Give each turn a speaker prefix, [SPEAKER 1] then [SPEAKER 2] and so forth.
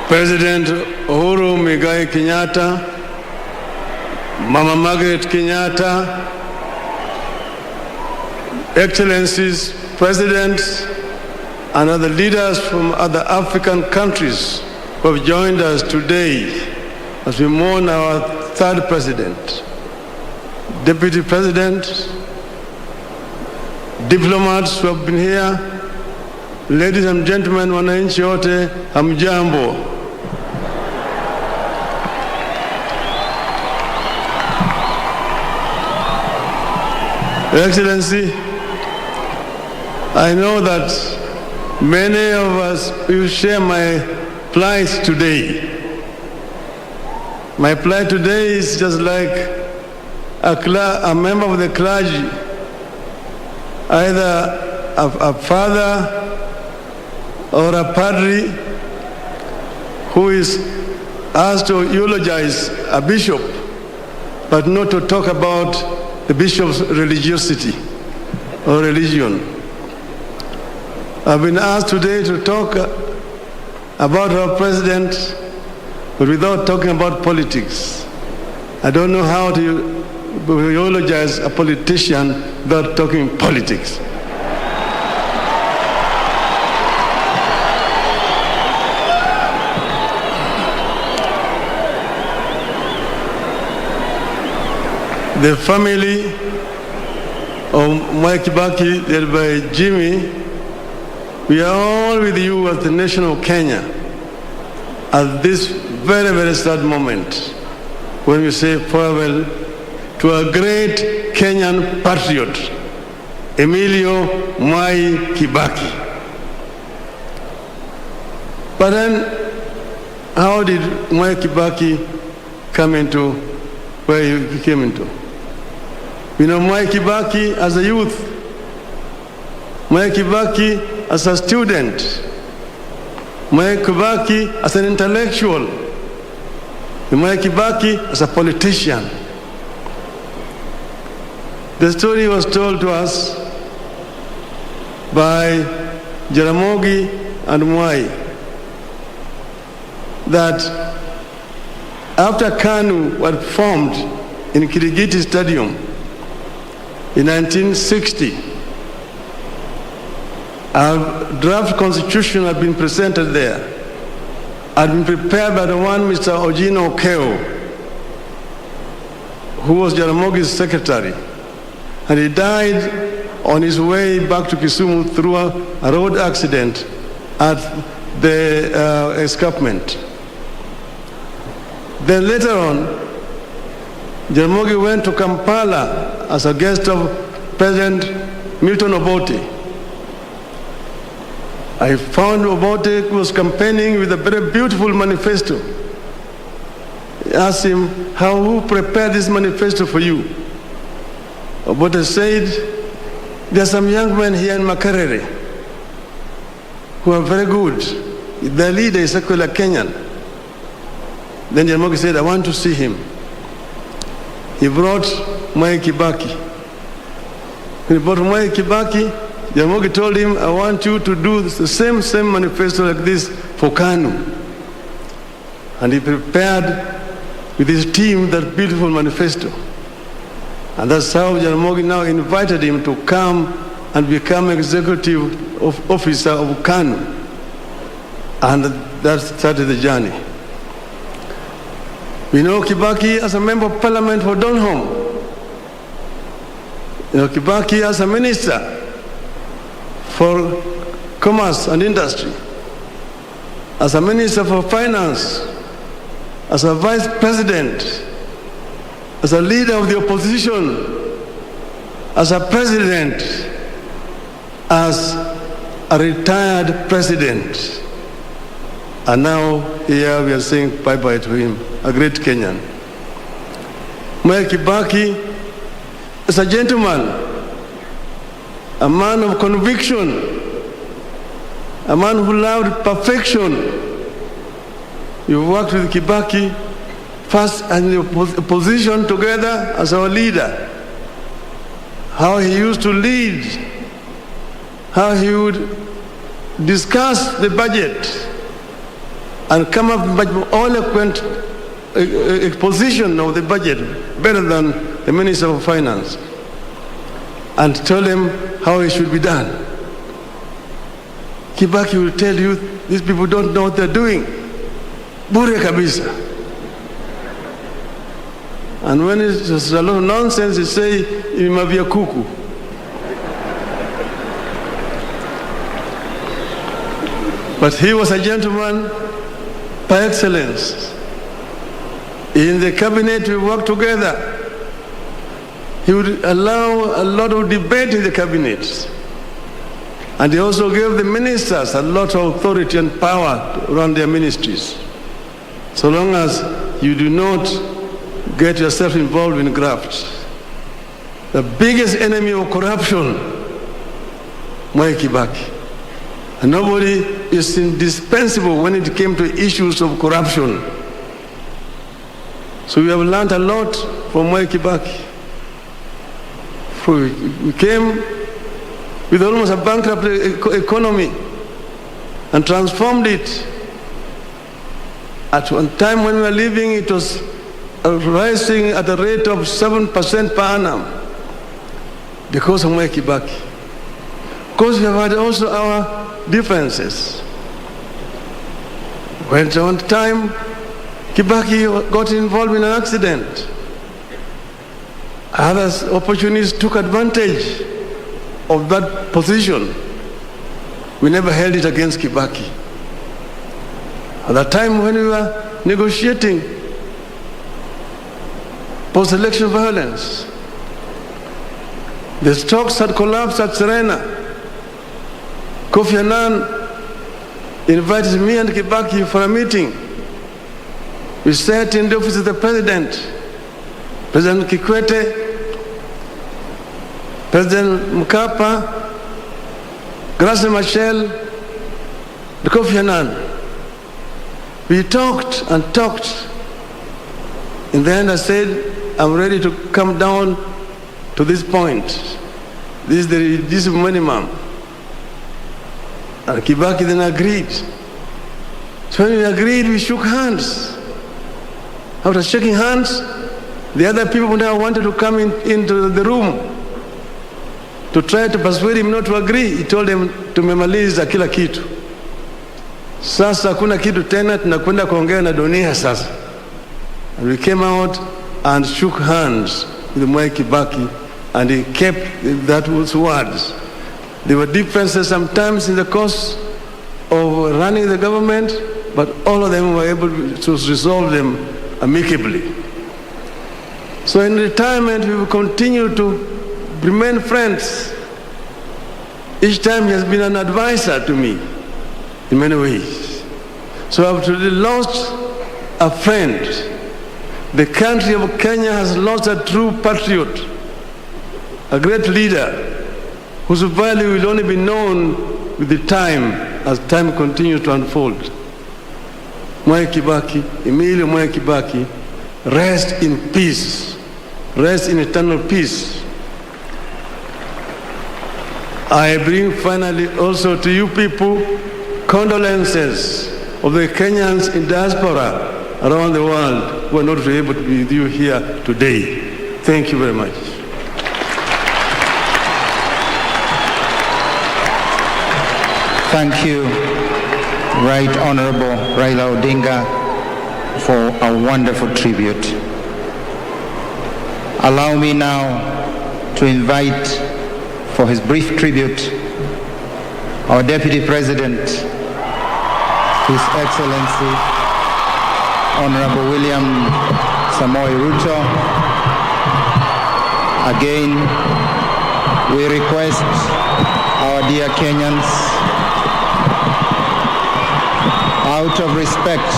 [SPEAKER 1] President Uhuru Muigai Kenyatta, Mama Margaret Kenyatta, Excellencies, Presidents, and other leaders from other African countries who have joined us today as we mourn our third president, Deputy President, diplomats who have been here, ladies and gentlemen, wananchi wote, hamjambo. Your Excellency, I know that many of us will share my plight today. My plight today is just like a member of the clergy, either a father or a padre who is asked to eulogize a bishop, but not to talk about the bishop's religiosity or religion. I've been asked today to talk about our president, but without talking about politics. I don't know how to eulogize a politician without talking politics. The family of Mwai Kibaki, led by Jimmy, we are all with you as the nation of Kenya at this very, very sad moment when we say farewell to a great Kenyan patriot, Emilio Mwai Kibaki. But then, how did Mwai Kibaki come into where he came into? We know Mwai Kibaki as a youth, Mwai Kibaki as a student, Mwai Kibaki as an intellectual, Mwai Kibaki as a politician. The story was told to us by Jaramogi and Mwai that after KANU was formed in Kirigiti Stadium in 1960, a draft constitution had been presented there, had been prepared by the one Mr. Ojino Okeo, who was Jaramogi's secretary, and he died on his way back to Kisumu through a road accident at the escarpment. Then later on, Jaramogi went to Kampala as a guest of President Milton Obote. I found Obote was campaigning with a very beautiful manifesto. I asked him, who prepared this manifesto for you? Obote said, there are some young men here in Makerere who are very good. Their leader is Secular Kenyan. Then Jaramogi said, I want to see him. He brought Mwai Kibaki. When he brought Mwai Kibaki, Jaramogi told him, I want you to do the same manifesto like this for KANU. And he prepared with his team that beautiful manifesto. And that's how Jaramogi now invited him to come and become executive officer of KANU. And that started the journey. We know Kibaki as a member of parliament for Donholm. You know Kibaki as a minister for commerce and industry, as a minister for finance, as a vice president, as a leader of the opposition, as a president, as a retired president. And now here we are saying bye-bye to him, a great Kenyan. Mwai Kibaki is a gentleman, a man of conviction, a man who loved perfection. You worked with Kibaki first in the opposition together as our leader. How he used to lead, how he would discuss the budget, and come up with much more eloquent exposition of the budget, better than the Minister of Finance, and tell them how it should be done. Kibaki will tell you, these people don't know what they're doing. Bure kabisa. And when it's just a lot of nonsense, you say, imavia kuku. But he was a gentleman by excellence. In the cabinet, we worked together. He would allow a lot of debate in the cabinet. And he also gave the ministers a lot of authority and power to run their ministries. So long as you do not get yourself involved in graft. The biggest enemy of corruption, Mwai Kibaki. And nobody is indispensable when it came to issues of corruption. So we have learned a lot from Mwai Kibaki. We came with almost a bankrupt economy and transformed it. At one time when we were living, it was rising at a rate of 7% per annum because of Mwai Kibaki. Of course, we have had also our differences. When at one time, Kibaki got involved in an accident. Other opportunities took advantage of that position. We never held it against Kibaki. At the time when we were negotiating post-election violence, the stocks had collapsed at Serena. Kofi Annan invited me and Kibaki for a meeting. We sat in the office of the President, President Kikwete, President Mkapa, Grace Machel, the Kofi Annan. We talked and talked. In the end, I said, I'm ready to come down to this point. This is the reduced minimum. And Kibaki then agreed. So when we agreed, we shook hands. After shaking hands, the other people now wanted to come into the room to try to persuade him not to agree. He told them, tumemaliza kila kitu. Sasa hakuna kitu tena, tunakwenda kuongea na dunia sasa. And we came out and shook hands with Mwai Kibaki, and he kept those words. There were differences sometimes in the course of running the government, but all of them were able to resolve them amicably. So in retirement, we will continue to remain friends. Each time he has been an advisor to me in many ways. So I've truly lost a friend. The country of Kenya has lost a true patriot, a great leader whose value will only be known with the time as time continues to unfold. Mwai Kibaki, Emilio Mwai Kibaki, rest in peace, rest in eternal peace. I bring finally also to you people condolences of the Kenyans in diaspora around the world who are not able to be with you here today. Thank you very much.
[SPEAKER 2] Thank you, Right Honorable Raila Odinga, for a wonderful tribute. Allow me now to invite for his brief tribute our Deputy President, His Excellency Honorable William Samoei Ruto. Again, we request our dear Kenyans, out of respect